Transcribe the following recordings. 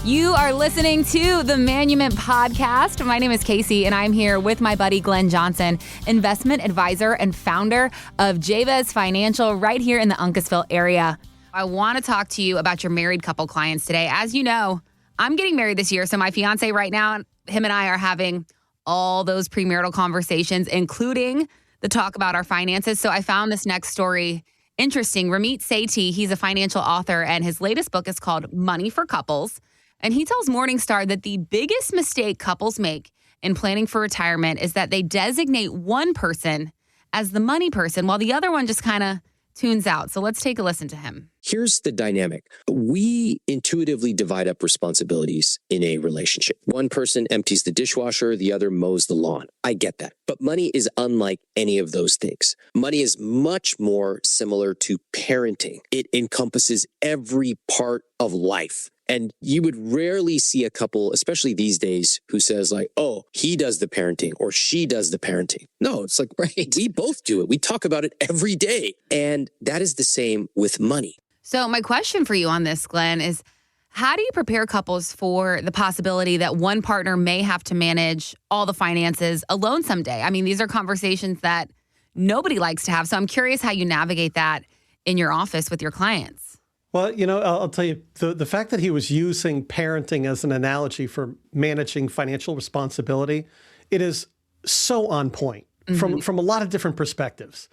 You are listening to the Manument Podcast. My name is Casey, and I'm here with my buddy Glenn Johnson, investment advisor and founder of Jabez Financial right here in the Uncasville area. I want to talk to you about your married couple clients today. As you know, I'm getting married this year, so my fiance right now, him and I are having all those premarital conversations, including the talk about our finances. So I found this next story interesting. Ramit Sethi, he's a financial author, and his latest book is called Money for Couples. And he tells Morningstar that the biggest mistake couples make in planning for retirement is that they designate one person as the money person while the other one just kind of tunes out. So let's take a listen to him. Here's the dynamic. We intuitively divide up responsibilities in a relationship. One person empties the dishwasher, the other mows the lawn. I get that. But money is unlike any of those things. Money is much more similar to parenting. It encompasses every part of life. And you would rarely see a couple, especially these days, who says like, oh, he does the parenting or she does the parenting. No, it's like, right, we both do it. We talk about it every day. And that is the same with money. So my question for you on this, Glenn, is how do you prepare couples for the possibility that one partner may have to manage all the finances alone someday? I mean, these are conversations that nobody likes to have. So I'm curious how you navigate that in your office with your clients. Well, you know, I'll tell you, the fact that he was using parenting as an analogy for managing financial responsibility, it is so on point from a lot of different perspectives.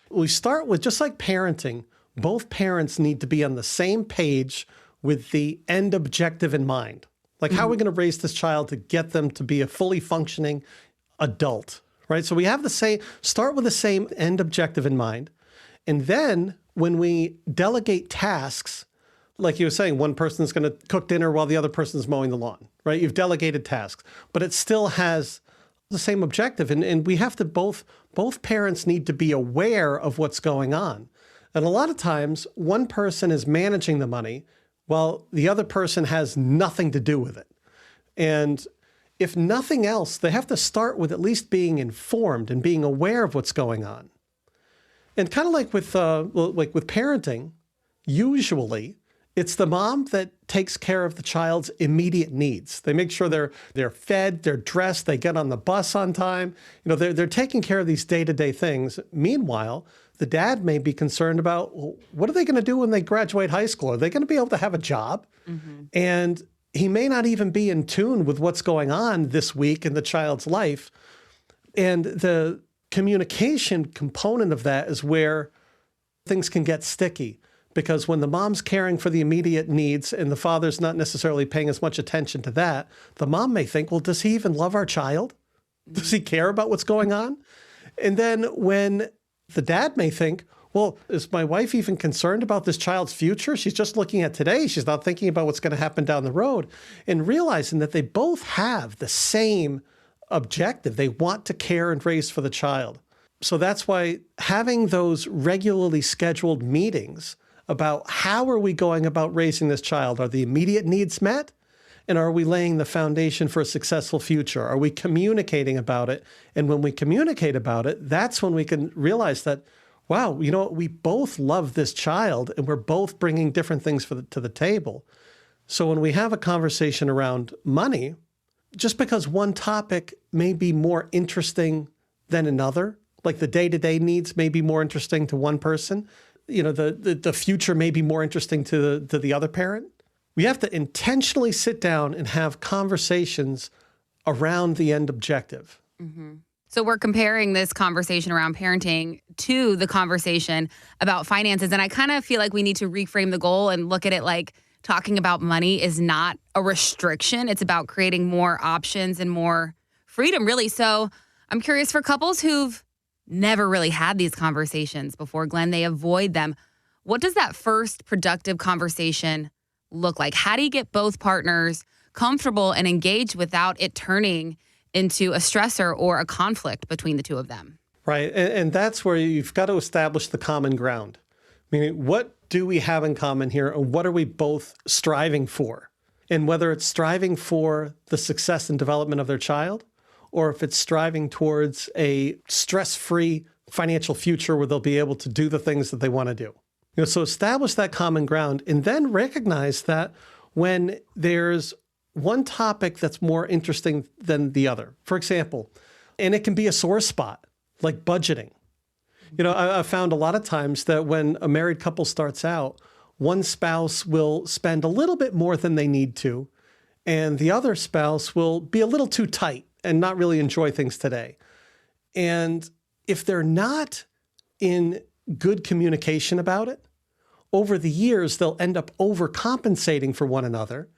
We start with, just like parenting, both parents need to be on the same page with the end objective in mind. Like, how are we going to raise this child to get them to be a fully functioning adult, right? So we have start with the same end objective in mind. And then when we delegate tasks, like you were saying, one person's going to cook dinner while the other person's mowing the lawn, right? You've delegated tasks, but it still has the same objective. And we have to both parents need to be aware of what's going on. And a lot of times, one person is managing the money while the other person has nothing to do with it. And if nothing else, they have to start with at least being informed and being aware of what's going on. And kind of like with parenting, usually it's the mom that takes care of the child's immediate needs. They make sure they're fed, they're dressed, they get on the bus on time. You know, they're taking care of these day-to-day things. Meanwhile, the dad may be concerned about, well, what are they going to do when they graduate high school? Are they going to be able to have a job? And he may not even be in tune with what's going on this week in the child's life. And the communication component of that is where things can get sticky, because when the mom's caring for the immediate needs and the father's not necessarily paying as much attention to that, the mom may think, well, does he even love our child? Does he care about what's going on? And then when the dad may think, well, is my wife even concerned about this child's future? She's just looking at today. She's not thinking about what's going to happen down the road. And realizing that they both have the same objective. They want to care and raise for the child. So that's why having those regularly scheduled meetings about how are we going about raising this child? Are the immediate needs met? And are we laying the foundation for a successful future? Are we communicating about it? And when we communicate about it, that's when we can realize that, wow, you know what? We both love this child and we're both bringing different things to the table. So when we have a conversation around money, just because one topic may be more interesting than another, like the day-to-day needs may be more interesting to one person, you know, the future may be more interesting to the other parent. We have to intentionally sit down and have conversations around the end objective. So we're comparing this conversation around parenting to the conversation about finances. And I kind of feel like we need to reframe the goal and look at it like talking about money is not a restriction. It's about creating more options and more freedom, really. So I'm curious, for couples who've never really had these conversations before, Glenn, they avoid them. What does that first productive conversation look like? How do you get both partners comfortable and engaged without it turning into a stressor or a conflict between the two of them? Right. And that's where you've got to establish the common ground. Meaning, what do we have in common here? And what are we both striving for? And whether it's striving for the success and development of their child, or if it's striving towards a stress-free financial future where they'll be able to do the things that they want to do. So establish that common ground and then recognize that when there's one topic that's more interesting than the other. For example, and it can be a sore spot, like budgeting. I've found a lot of times that when a married couple starts out, one spouse will spend a little bit more than they need to, and the other spouse will be a little too tight and not really enjoy things today. And if they're not in good communication about it, over the years, they'll end up overcompensating for one another.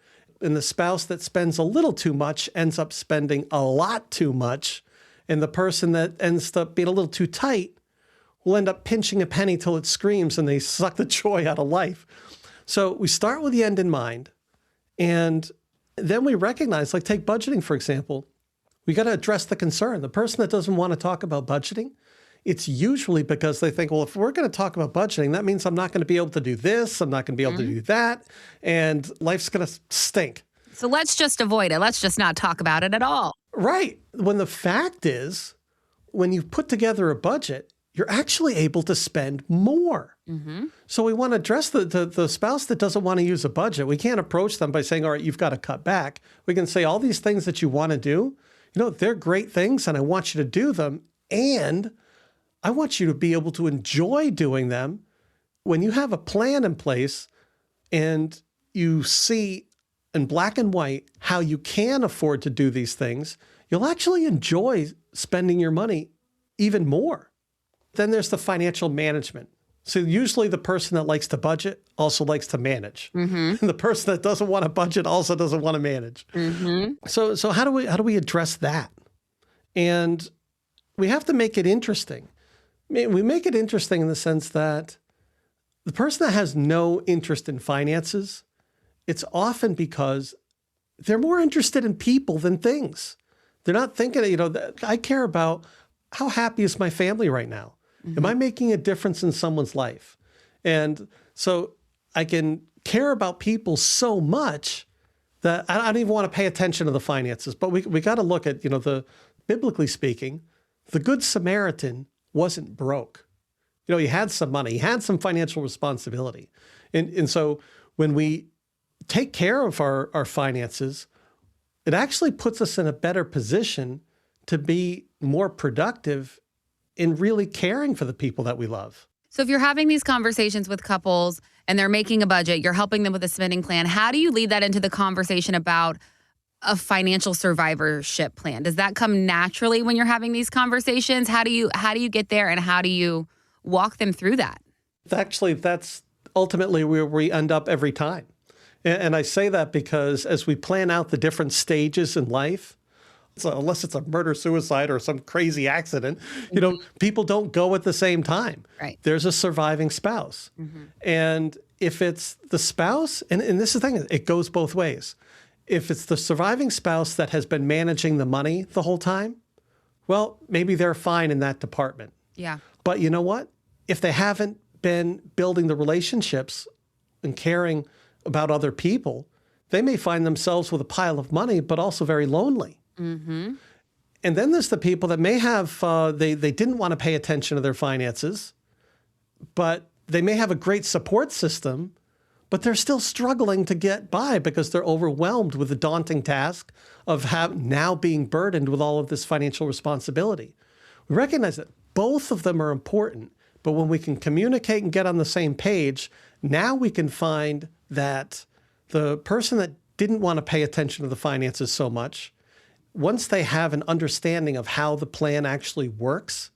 And the spouse that spends a little too much ends up spending a lot too much. And the person that ends up being a little too tight will end up pinching a penny till it screams and they suck the joy out of life. So we start with the end in mind. And then we recognize, like take budgeting, for example, we got to address the concern. The person that doesn't want to talk about budgeting, it's usually because they think, well, if we're going to talk about budgeting, that means I'm not going to be able to do this. I'm not going to be able to do that. And life's going to stink. So let's just avoid it. Let's just not talk about it at all. Right. When the fact is, when you put together a budget, you're actually able to spend more. So we want to address the spouse that doesn't want to use a budget. We can't approach them by saying, all right, you've got to cut back. We can say all these things that you want to do, they're great things and I want you to do them. And I want you to be able to enjoy doing them. When you have a plan in place and you see in black and white how you can afford to do these things, you'll actually enjoy spending your money even more. Then there's the financial management. So usually the person that likes to budget also likes to manage. And the person that doesn't want to budget also doesn't want to manage. So how do we address that? And we have to make it interesting. We make it interesting in the sense that the person that has no interest in finances, it's often because they're more interested in people than things. They're not thinking, I care about how happy is my family right now? Am I making a difference in someone's life? And so I can care about people so much that I don't even want to pay attention to the finances. But we got to look at, biblically speaking, the Good Samaritan wasn't broke. He had some money, he had some financial responsibility. And so when we take care of our finances, it actually puts us in a better position to be more productive in really caring for the people that we love. So if you're having these conversations with couples and they're making a budget, you're helping them with a spending plan, how do you lead that into the conversation about a financial survivorship plan? Does that come naturally when you're having these conversations? How do you get there and how do you walk them through that? Actually, that's ultimately where we end up every time. And I say that because as we plan out the different stages in life, so unless it's a murder, suicide, or some crazy accident, people don't go at the same time. Right. There's a surviving spouse. And if it's the spouse, and this is the thing, it goes both ways. If it's the surviving spouse that has been managing the money the whole time, well, maybe they're fine in that department. Yeah. But you know what? If they haven't been building the relationships and caring about other people, they may find themselves with a pile of money, but also very lonely. And then there's the people that may have, they didn't want to pay attention to their finances, but they may have a great support system, but they're still struggling to get by because they're overwhelmed with the daunting task of now being burdened with all of this financial responsibility. We recognize that both of them are important, but when we can communicate and get on the same page, now we can find that the person that didn't want to pay attention to the finances so much, once they have an understanding of how the plan actually works,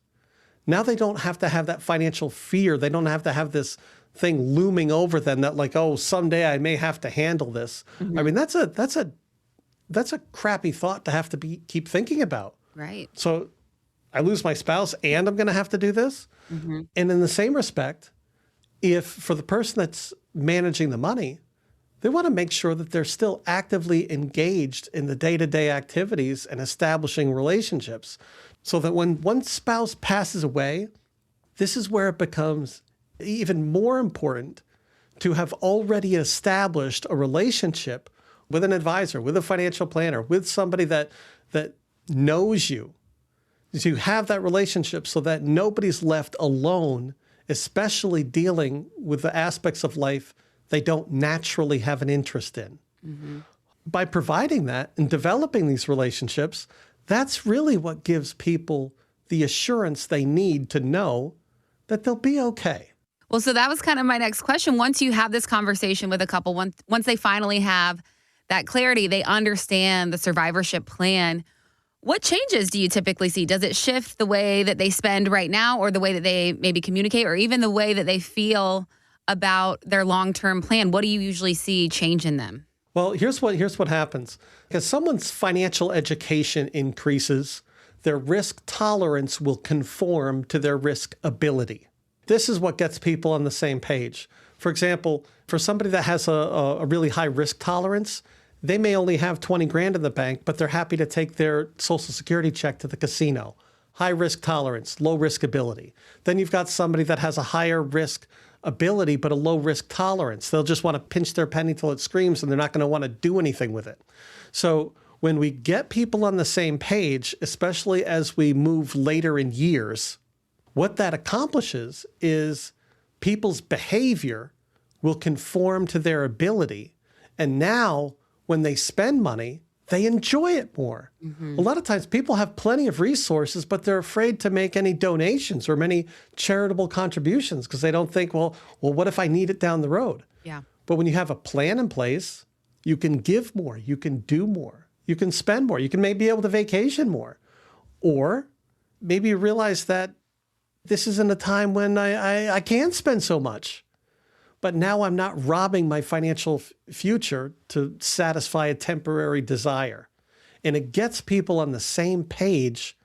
now they don't have to have that financial fear. They don't have to have this thing looming over them that like, oh, someday I may have to handle this. I mean, that's a crappy thought to have to keep thinking about. Right. So I lose my spouse and I'm going to have to do this. And in the same respect, if for the person that's managing the money, they want to make sure that they're still actively engaged in the day-to-day activities and establishing relationships so that when one spouse passes away, this is where it becomes even more important to have already established a relationship with an advisor, with a financial planner, with somebody that knows you. To have that relationship so that nobody's left alone, especially dealing with the aspects of life they don't naturally have an interest in. By providing that and developing these relationships, that's really what gives people the assurance they need to know that they'll be okay. Well, so that was kind of my next question. Once you have this conversation with a couple, once they finally have that clarity, they understand the survivorship plan, what changes do you typically see? Does it shift the way that they spend right now, or the way that they maybe communicate, or even the way that they feel about their long-term plan? What do you usually see change in them? Well, here's what happens. As someone's financial education increases, their risk tolerance will conform to their risk ability. This is what gets people on the same page. For example, for somebody that has a really high risk tolerance, they may only have 20 grand in the bank, but they're happy to take their Social Security check to the casino. High risk tolerance, low risk ability. Then you've got somebody that has a higher risk ability, but a low risk tolerance. They'll just want to pinch their penny till it screams, and they're not going to want to do anything with it. So when we get people on the same page, especially as we move later in years, what that accomplishes is people's behavior will conform to their ability. And now when they spend money, they enjoy it more. A lot of times people have plenty of resources, but they're afraid to make any donations or many charitable contributions because they don't think, well, what if I need it down the road? Yeah. But when you have a plan in place, you can give more, you can do more, you can spend more, you can maybe be able to vacation more. Or maybe you realize that this isn't a time when I can spend so much. But now I'm not robbing my financial future to satisfy a temporary desire. And it gets people on the same page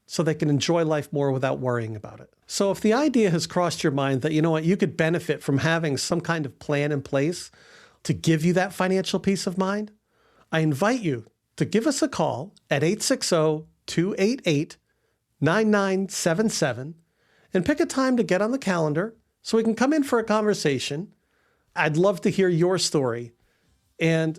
so they can enjoy life more without worrying about it. So if the idea has crossed your mind that, you know what, you could benefit from having some kind of plan in place to give you that financial peace of mind, I invite you to give us a call at 860-288-9977 and pick a time to get on the calendar so we can come in for a conversation. I'd love to hear your story and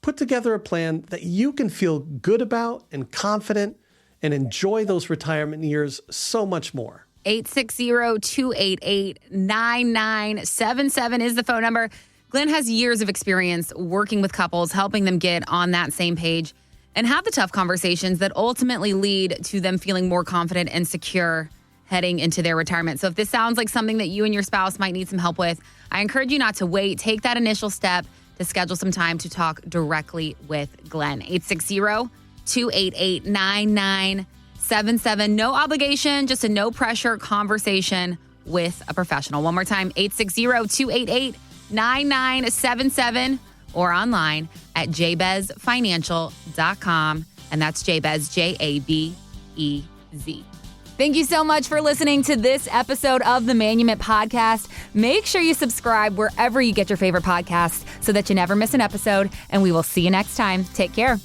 put together a plan that you can feel good about and confident and enjoy those retirement years so much more. 860-288-9977 is the phone number. Glenn has years of experience working with couples, helping them get on that same page and have the tough conversations that ultimately lead to them feeling more confident and secure heading into their retirement. So if this sounds like something that you and your spouse might need some help with, I encourage you not to wait. Take that initial step to schedule some time to talk directly with Glenn. 860-288-9977. No obligation, just a no pressure conversation with a professional. One more time, 860-288-9977 or online at jabezfinancial.com. And that's Jabez, Jabez. Thank you so much for listening to this episode of the Manument Podcast. Make sure you subscribe wherever you get your favorite podcasts so that you never miss an episode. And we will see you next time. Take care.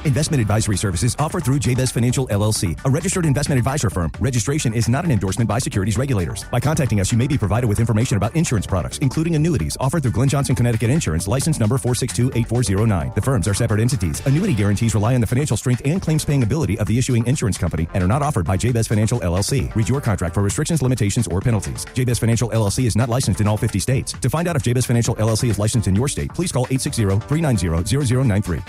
Investment advisory services offered through Jabez Financial, LLC, a registered investment advisor firm. Registration is not an endorsement by securities regulators. By contacting us, you may be provided with information about insurance products, including annuities, offered through Glenn Johnson, Connecticut Insurance, license number 4628409. The firms are separate entities. Annuity guarantees rely on the financial strength and claims-paying ability of the issuing insurance company and are not offered by Jabez Financial, LLC. Read your contract for restrictions, limitations, or penalties. Jabez Financial, LLC is not licensed in all 50 states. To find out if Jabez Financial, LLC is licensed in your state, please call 860-390-0093.